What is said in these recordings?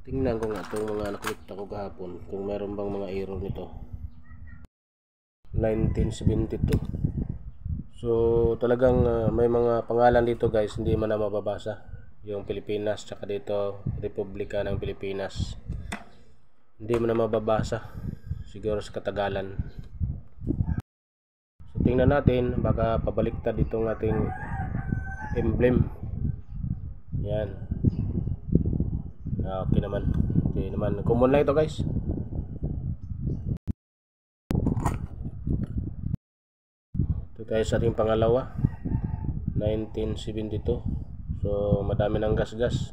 Tingnan ko nga itong mga nakita ko kahapon kung meron bang mga error nito. 1972. So talagang may mga pangalan dito guys, hindi man na mababasa. Yung Pilipinas, tsaka dito Republika ng Pilipinas, hindi mo na mababasa siguro sa katagalan. So tingnan natin, baka pabaliktad itong ating emblem. Yan. Okay naman. Okay naman. Common lang ito guys. Ito tayo sa ating pangalawa. 1972. So madami ng gas-gas.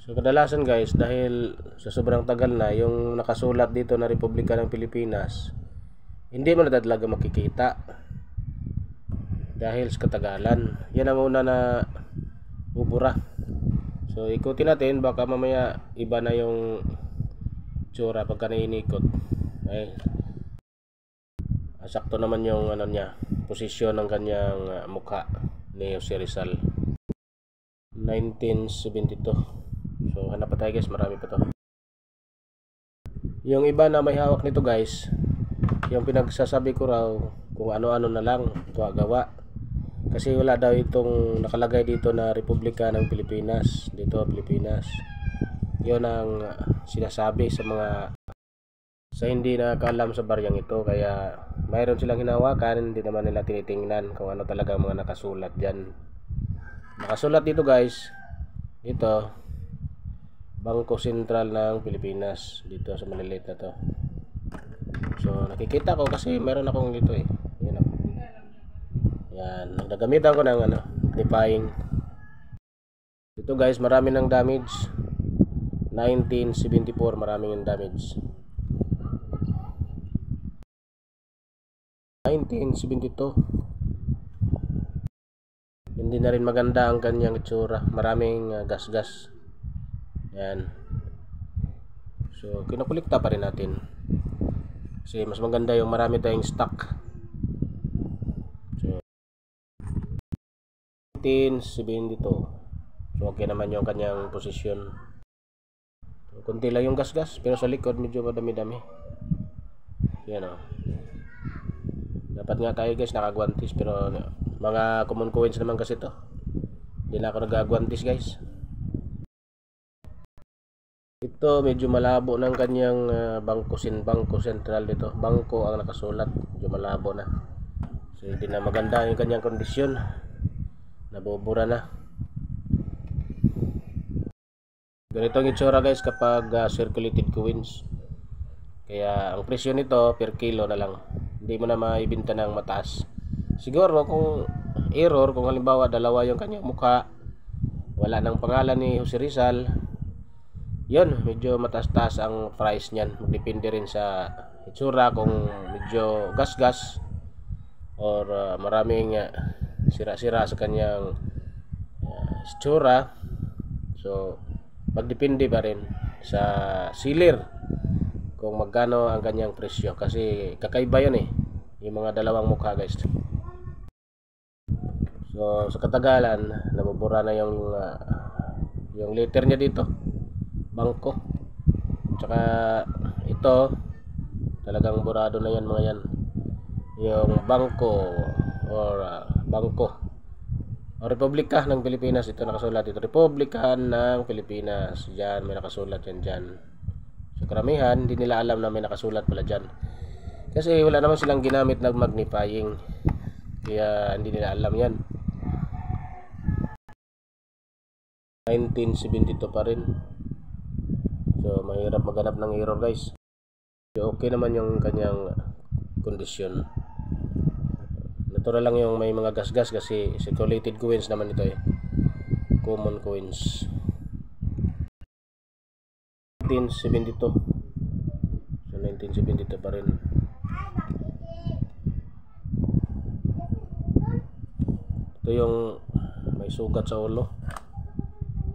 So kadalasan guys, dahil sa sobrang tagal na yung nakasulat dito na Republika ng Pilipinas, hindi mo na talaga makikita dahil sa katagalan. Yan ang una na bubura. So ikutin natin, baka mamaya iba na yung tsura pagka nainikot. Ay, sakto naman yung ano niya, posisyon ng kanyang mukha ni Jose Rizal. 1972. So hanap pa tayo guys, marami pa to. Yung iba na may hawak nito guys, yung pinagsasabi ko raw kung ano-ano na lang gawa. Kasi wala daw itong nakalagay dito na Republika ng Pilipinas. Dito Pilipinas. Yun ang sinasabi sa mga hindi nakakaalam sa baryang ito. Kaya mayroon silang hinawakan, hindi naman nila tinitingnan kung ano talaga mga nakasulat dyan. Nakasulat dito guys, ito Bangko Sentral ng Pilipinas, dito sa maliliit na to. So nakikita ko kasi meron akong dito eh. Yan ako. Yan, nagagamitan ko ng magnifying. Ito guys, marami ng damage. 1974, maraming yung damage. 1972. Hindi na rin maganda ang kanyang itsura. Maraming gas-gas. Yan. So, kinukulikta pa rin natin. Kasi mas maganda yung marami tayong stock. 1972. So okay naman yung kanyang posisyon. So, kunti lang yung gas-gas, pero sa likod medyo madami-dami. Yan o. Dapat nga tayo guys nakagwantis, pero mga common coins naman kasi to. Hindi na ako nagagwantis guys. Ito medyo malabo ng kanyang bangko sentral dito. Bangko ang nakasulat, medyo malabo na. So hindi na maganda yung kanyang kondisyon. Nabubura na. Ganito ang itsura guys kapag circulated coins. Kaya ang presyo nito per kilo na lang. Hindi mo na maibenta ng mataas. Siguro kung error, kung halimbawa dalawa yung kanyang mukha, wala nang pangalan ni Jose Rizal, yun, medyo mataas-taas ang price niyan. Magdepende rin sa itsura, kung medyo gas-gas or maraming sira-sira sa kanyang itsura. So magdepende pa rin sa seller kung magkano ang kanyang presyo, kasi kakaiba yun eh, yung mga dalawang mukha guys. So sa katagalan nabubura na yung letter niya dito, bangko. Tsaka ito talagang burado na yan mga yan, yung bangko or bangko o Republika ng Pilipinas. Ito nakasulat dito, Republika ng Pilipinas. Diyan may nakasulat yan dyan. So karamihan hindi nila alam na may nakasulat pala dyan, kasi wala naman silang ginamit na magnifying, kaya hindi nila alam yan. 1972 pa rin. So mahirap maghanap ng error guys. So, okay naman yung kanyang kondisyon. Natural lang yung may mga gas-gas kasi circulated coins naman ito eh. Common coins. 1972. So 1972 pa rin. Ito yung may sugat sa ulo.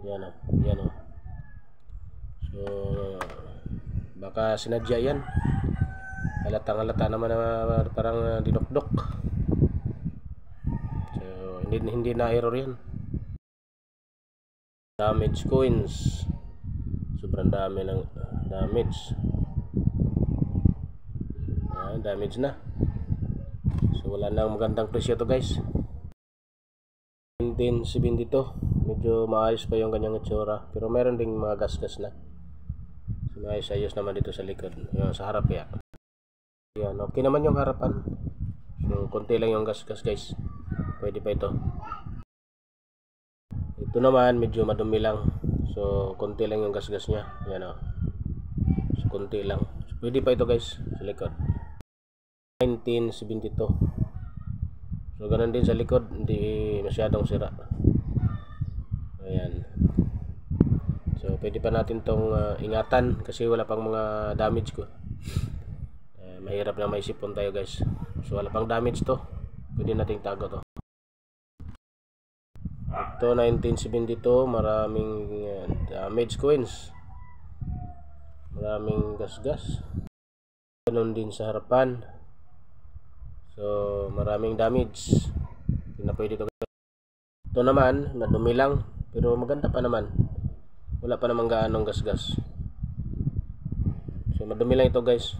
Yan o, yan o. So baka sinadya yan. Halatang-halata naman na parang dinokdok. So hindi na error yan. Damage coins. sobrang dami ng damage. Damage na. So wala nang magandang presyo to guys. 1972, medyo maayos pa yung kanyang itsura, pero meron ding mga gasgas na. So maayos naman dito sa likod, yung sa harap ya. Yan, okay naman yung harapan. So konti lang yung gasgas guys, pwede pa ito. Ito naman medyo madumi lang, so konti lang yung gasgas nya. Yan o, so konti lang, so, pwede pa ito guys sa likod. 1972. So ganun din sa likod, hindi masyadong sira. Ayan. So pwede pa natin tong ingatan kasi wala pang mga damage ko. Mahirap na may sipon tayo guys. So wala pang damage to, pwede nating tago to. Ito 1972, maraming damage coins, maraming gasgas. Ganun din sa harapan. So maraming damage, hindi na pwede to. Ito naman madumi lang, pero maganda pa naman, wala pa namang gaanong gasgas. So madumi lang ito guys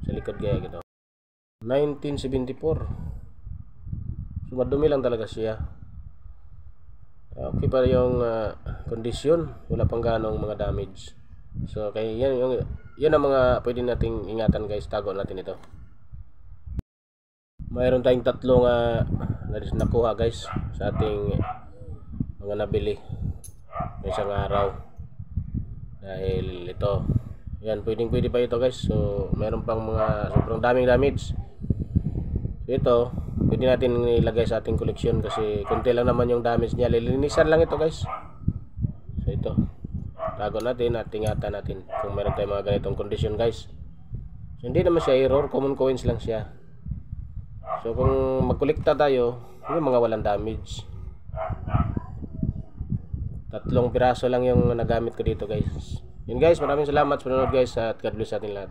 sa likod gaya gitu. 1974, so madumi lang talaga siya. Okay pa yung kondisyon, wala pang gaanong mga damage. So kaya yan ang mga pwede nating ingatan guys, tago natin ito. Mayroon tayong tatlong nakuha guys sa ating mga nabili ng isang araw. Dahil ito, yan, pwede pa ito guys. So mayroon pang mga sobrang daming damage. So ito, pwede natin ilagay sa ating koleksyon kasi konti lang naman yung damage niya. Lilinisan lang ito guys. So ito, tago natin at ingatan natin kung meron tayong mga ganitong kondisyon guys. So hindi naman siya error, common coins lang siya. So kung magkolekta tayo, yung mga walang damage. 3 piraso lang yung nagamit ko dito guys. Yun guys, maraming salamat sa panonood guys at God bless sa ating lahat.